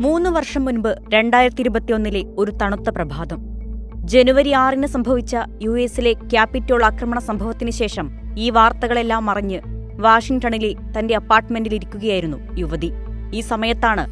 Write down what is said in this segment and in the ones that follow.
3 വർഷം മുൻപ് 2021 ഒരു തണുത്ത പ്രഭാതം. ജനുവരി 6 സംഭവിച്ച യുഎസിലെ ക്യാപിറ്റോൾ ആക്രമണ സംഭവത്തിന് ശേഷം ഈ വാർത്തകളെല്ലാം അറിഞ്ഞ് വാഷിംഗ്ടണിലെ തന്റെ അപ്പാർട്ട്മെന്റിലിരിക്കുകയായിരുന്നു യുവതി. ഈ സമയത്താണ്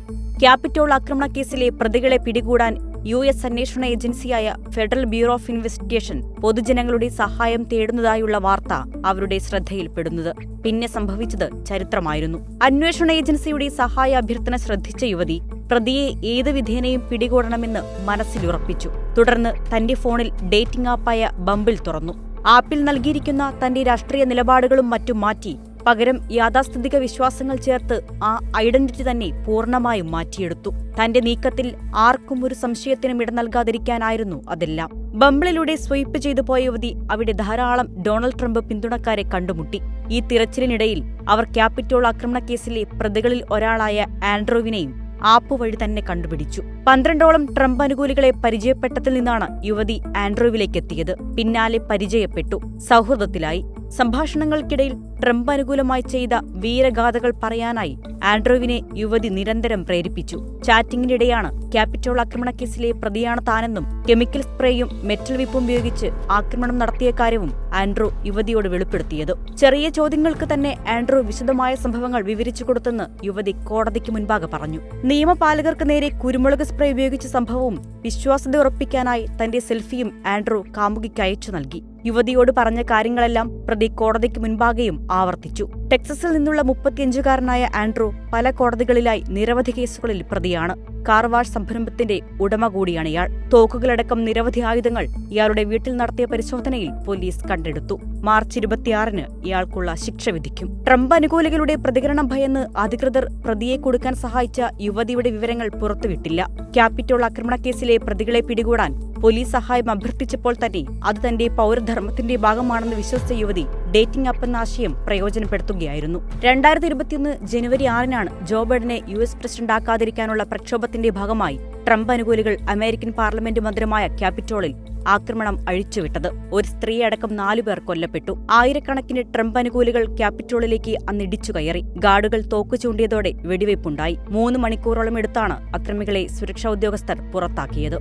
ക്യാപിറ്റോൾ ആക്രമണ കേസിലെ പ്രതികളെ പിടികൂടാൻ യുഎസ് അന്വേഷണ ഏജൻസിയായ ഫെഡറൽ ബ്യൂറോ ഓഫ് ഇൻവെസ്റ്റിഗേഷൻ പൊതുജനങ്ങളുടെ സഹായം തേടുന്നതായുള്ള വാർത്ത അവരുടെ ശ്രദ്ധയിൽപ്പെടുന്നത്. പിന്നെ സംഭവിച്ചത് ചരിത്രമായിരുന്നു. അന്വേഷണ ഏജൻസിയുടെ സഹായ അഭ്യർത്ഥന ശ്രദ്ധിച്ച യുവതി പ്രതിയെ ഏത് വിധേനയും പിടികൂടണമെന്ന് മനസ്സിലുറപ്പിച്ചു. തുടർന്ന് തന്റെ ഫോണിൽ ഡേറ്റിംഗ് ആപ്പായ ബംബിൾ തുറന്നു. ആപ്പിൽ നൽകിയിരിക്കുന്ന തന്റെ രാഷ്ട്രീയ നിലപാടുകളും മറ്റും മാറ്റി പകരം യാഥാസ്ഥിതിക വിശ്വാസങ്ങൾ ചേർത്ത് ആ ഐഡന്റിറ്റി തന്നെ പൂർണ്ണമായും മാറ്റിയെടുത്തു. തന്റെ നീക്കത്തിൽ ആർക്കും ഒരു സംശയത്തിനും ഇട നൽകാതിരിക്കാനായിരുന്നു അതെല്ലാം. ബംബിളിലൂടെ സ്വൈപ്പ് ചെയ്തു പോയ യുവതി അവിടെ ധാരാളം ഡൊണാൾഡ് ട്രംപ് പിന്തുണക്കാരെ കണ്ടുമുട്ടി. ഈ തിരച്ചിലിനിടയിൽ അവർ ക്യാപിറ്റോൾ ആക്രമണ കേസിലെ പ്രതികളിൽ ഒരാളായ ആൻഡ്രൂവിനെയും ആപ്പ് വഴി തന്നെ കണ്ടുപിടിച്ചു. 12ഓളം ട്രംപ് അനുകൂലികളെ പരിചയപ്പെട്ടതിൽ നിന്നാണ് യുവതി ആൻഡ്രൂവിലേക്ക് എത്തിയത്. പിന്നാലെ പരിചയപ്പെട്ടു, സൗഹൃദത്തിലായി. സംഭാഷണങ്ങൾക്കിടയിൽ ട്രംപ് അനുകൂലമായി ചെയ്ത വീരഗാഥകൾ പറയാനായി ആൻഡ്രൂവിനെ യുവതി നിരന്തരം പ്രേരിപ്പിച്ചു. ചാറ്റിംഗിനിടെയാണ് ക്യാപിറ്റോൾ ആക്രമണ കേസിലെ പ്രതിയാണ് താനെന്നും കെമിക്കൽ സ്പ്രേയും മെറ്റൽ വിപ്പും ഉപയോഗിച്ച് ആക്രമണം നടത്തിയ കാര്യവും ആൻഡ്രൂ യുവതിയോട് വെളിപ്പെടുത്തിയത്. ചെറിയ ചോദ്യങ്ങൾക്ക് തന്നെ ആൻഡ്രൂ വിശദമായ സംഭവങ്ങൾ വിവരിച്ചു കൊടുത്തെന്ന് യുവതി കോടതിക്ക് മുൻപാകെ പറഞ്ഞു. നിയമപാലകർക്ക് നേരെ കുരുമുളക് സ്പ്രേ ഉപയോഗിച്ച സംഭവവും വിശ്വാസ്യത ഉറപ്പിക്കാനായി തന്റെ സെൽഫിയും ആൻഡ്രൂ കാമുകിക്ക് അയച്ചു നൽകി. യുവതിയോട് പറഞ്ഞ കാര്യങ്ങളെല്ലാം പ്രതി കോടതിക്ക് മുൻപാകെയും ആവർത്തിച്ചു. ടെക്സസിൽ നിന്നുള്ള 35-കാരനായ ആൻഡ്രൂ പല കോടതികളിലായി നിരവധി കേസുകളിൽ പ്രതിയാണ്. കാർ വാഷ് സംരംഭത്തിന്റെ ഉടമ കൂടിയാണ് ഇയാൾ. തോക്കുകളടക്കം നിരവധി ആയുധങ്ങൾ ഇയാളുടെ വീട്ടിൽ നടത്തിയ പരിശോധനയിൽ പോലീസ് കണ്ടെടുത്തു. മാർച്ച് 26 ഇയാൾക്കുള്ള ശിക്ഷ വിധിക്കും. ട്രംപ് അനുകൂലികളുടെ പ്രതികരണം ഭയന്ന് അധികൃതർ പ്രതിയെ കൊടുക്കാൻ സഹായിച്ച യുവതിയുടെ വിവരങ്ങൾ പുറത്തുവിട്ടില്ല. ക്യാപിറ്റോൾ ആക്രമണ കേസിലെ പ്രതികളെ പിടികൂടാൻ പോലീസ് സഹായം അഭ്യർത്ഥിച്ചപ്പോൾ തന്നെ അത് തന്റെ പൗരധർമ്മത്തിന്റെ ഭാഗമാണെന്ന് വിശ്വസിച്ച യുവതി ഡേറ്റിംഗ് ആപ്പ് എന്ന ആശയം പ്രയോജനപ്പെടുത്തുകയായിരുന്നു. 2021 ജനുവരി 6 ജോ ബൈഡനെ യുഎസ് പ്രസിഡന്റ് ആക്കാതിരിക്കാനുള്ള പ്രക്ഷോഭത്തിന്റെ ഭാഗമായി ട്രംപ് അനുകൂലികൾ അമേരിക്കൻ പാർലമെന്റ് മന്ദിരമായ ക്യാപിറ്റോളിൽ ആക്രമണം അഴിച്ചുവിട്ടത്. ഒരു സ്ത്രീയടക്കം 4 പേർ കൊല്ലപ്പെട്ടു. ആയിരക്കണക്കിന് ട്രംപ് അനുകൂലികൾ ക്യാപിറ്റോളിലേക്ക് അന്നിടിച്ചു കയറി. ഗാർഡുകൾ തോക്കു ചൂണ്ടിയതോടെ വെടിവയ്പുണ്ടായി. 3 മണിക്കൂറോളം എടുത്താണ് അക്രമികളെ സുരക്ഷാ ഉദ്യോഗസ്ഥർ പുറത്താക്കിയത്.